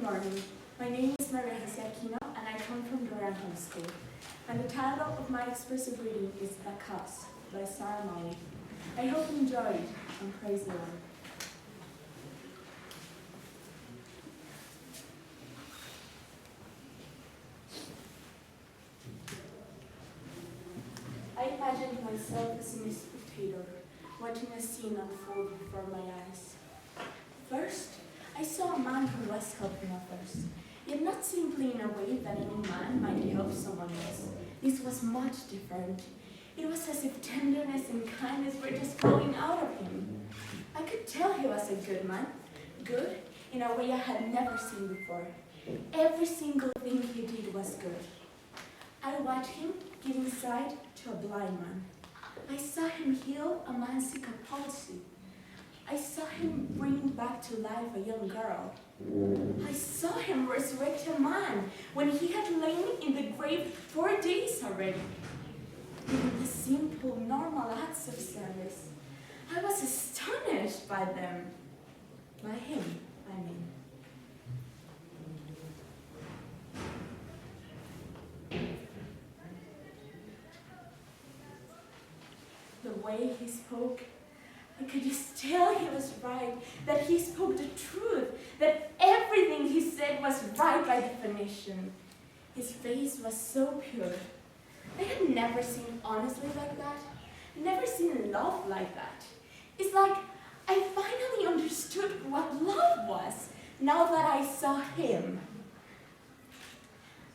morning. My name is María José Aquino and I come from Doreán Homeschools. And the title of my expressive reading is The Cause by Sarah Molly. I hope you enjoy it and praise the Lord. I imagined myself as a spectator, watching a scene unfold before my eyes. First, I saw a man who was helping others, yet not simply in a way that any man might help someone else. This was much different. It was as if tenderness and kindness were just flowing out of him. I could tell he was a good man, good in a way I had never seen before. Every single thing he did was good. I watched him giving sight to a blind man. I saw him heal a man sick of palsy. I saw him bring back to life a young girl. I saw him resurrect a man when he had lain in the grave 4 days already. Even the simple, normal acts of service, I was astonished by them. By him, I mean. The way he spoke, I could just tell he was right, that he spoke the truth, that everything he said was right by definition. His face was so pure. I had never seen honesty like that, never seen love like that. It's like I finally understood what love was, now that I saw him.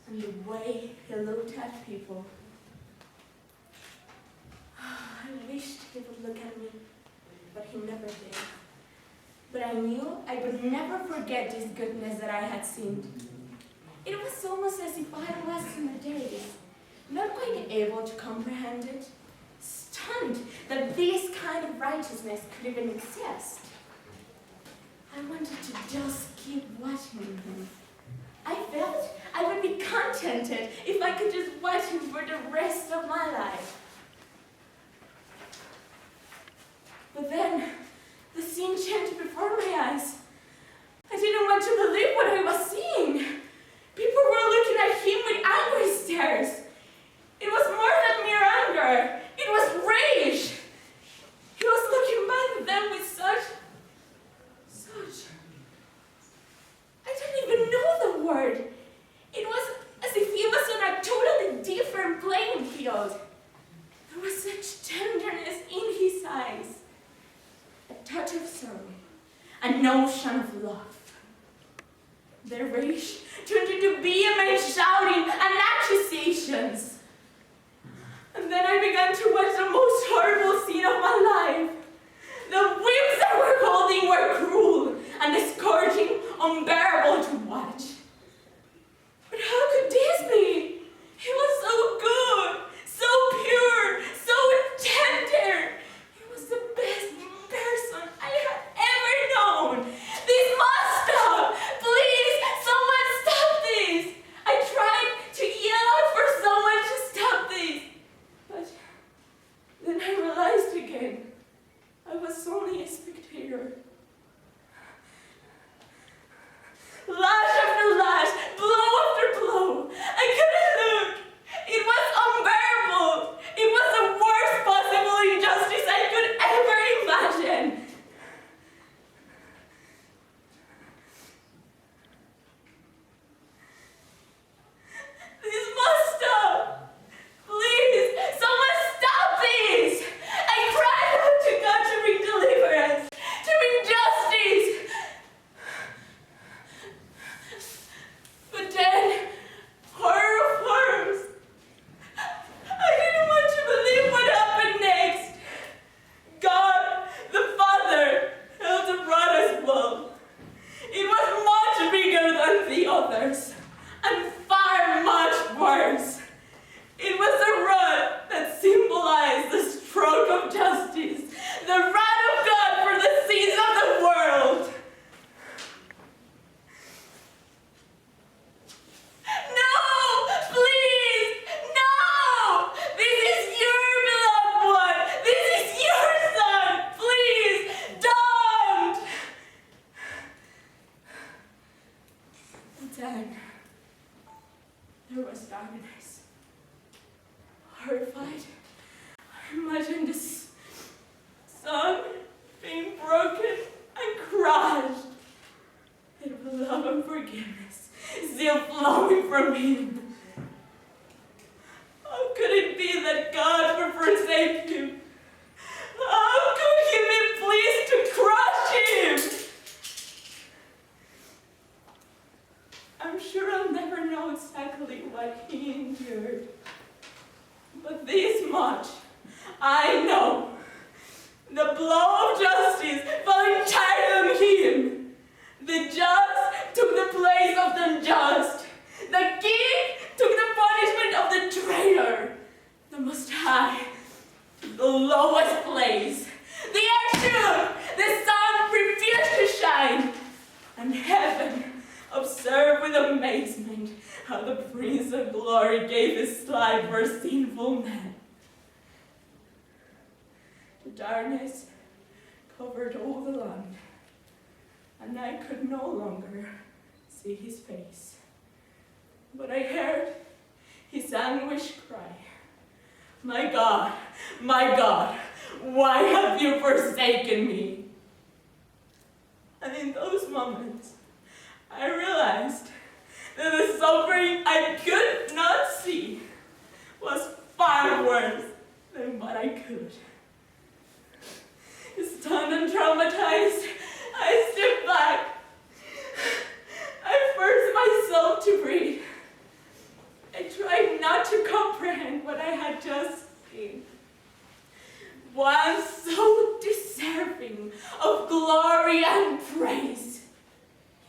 And the way he looked at people. I wished he would look at me, but he never did. But I knew I would never forget this goodness that I had seen. It was almost as if I was in a daze, not quite able to comprehend it, stunned that this kind of righteousness could even exist. I wanted to just keep watching him. I felt I would be contented if I could just watch him for the rest of my life. But then, the scene changed before my eyes. I didn't want to believe what I was seeing. People were looking at him with angry stares. It was more than mere anger. It was rage. He was looking back at them with such... I didn't even know the word. It was as if he was on a totally different playing field. There was such tenderness in his eyes. A touch of sorrow, a notion of love. Their rage turned into vehement shouting and accusations. And then I began to watch the most horrible scene of my life. The whips that were holding were cruel, and the scourging unbearable to watch. But how could this be? He was so good, so pure, so tender. He was the best person I had ever known. This must stop! Please, someone stop this! I tried to yell out for someone to stop this. But then I realized again, I was only a spectator. then there was darkness. Horrified, I imagined the sun being broken and crushed. And love and forgiveness still flowing from him. How could it be that God would forsake him? How could he be pleased to crush him? I'm sure I'll never know exactly what he endured. But this much I know. The blow of justice fell entirely on him. The just took the place of the unjust. The king took the punishment of the traitor. The Most High took the lowest place. The earth shook, the sun refused to shine, and heaven observed with amazement how the Prince of Glory gave his life for a sinful man. The darkness covered all the land, and I could no longer see his face. But I heard his anguished cry, my God, why have you forsaken me?" And in those moments, I realized that the suffering I could not see was far worse than what I could. Stunned and traumatized, I stepped back. I forced myself to breathe. I tried not to comprehend what I had just seen. One so deserving of glory and praise,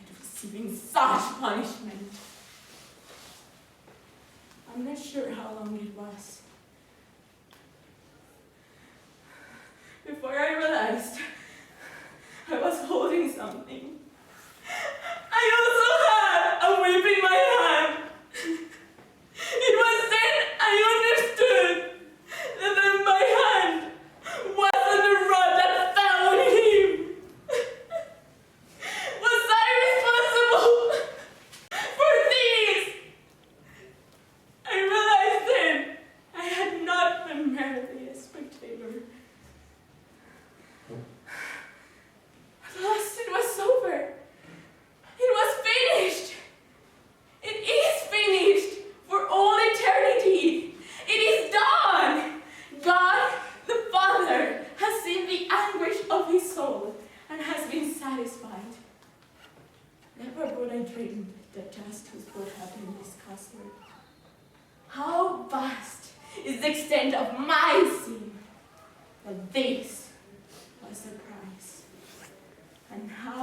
yet receiving such punishment. I'm not sure how long it was before I realized I was holding something. I also had a whip in my hand. It was then I understood that my hand wasn't the rod that fell on him. Was I responsible for this? I realized then I had not been merely a spectator. At last it was over. It was finished. It is finished for all eternity. It is done. God, the Father, has seen the anguish of his soul and has been satisfied. Never would I dream that justice would have been this costly. How vast is the extent of my sin, but this was the price. And how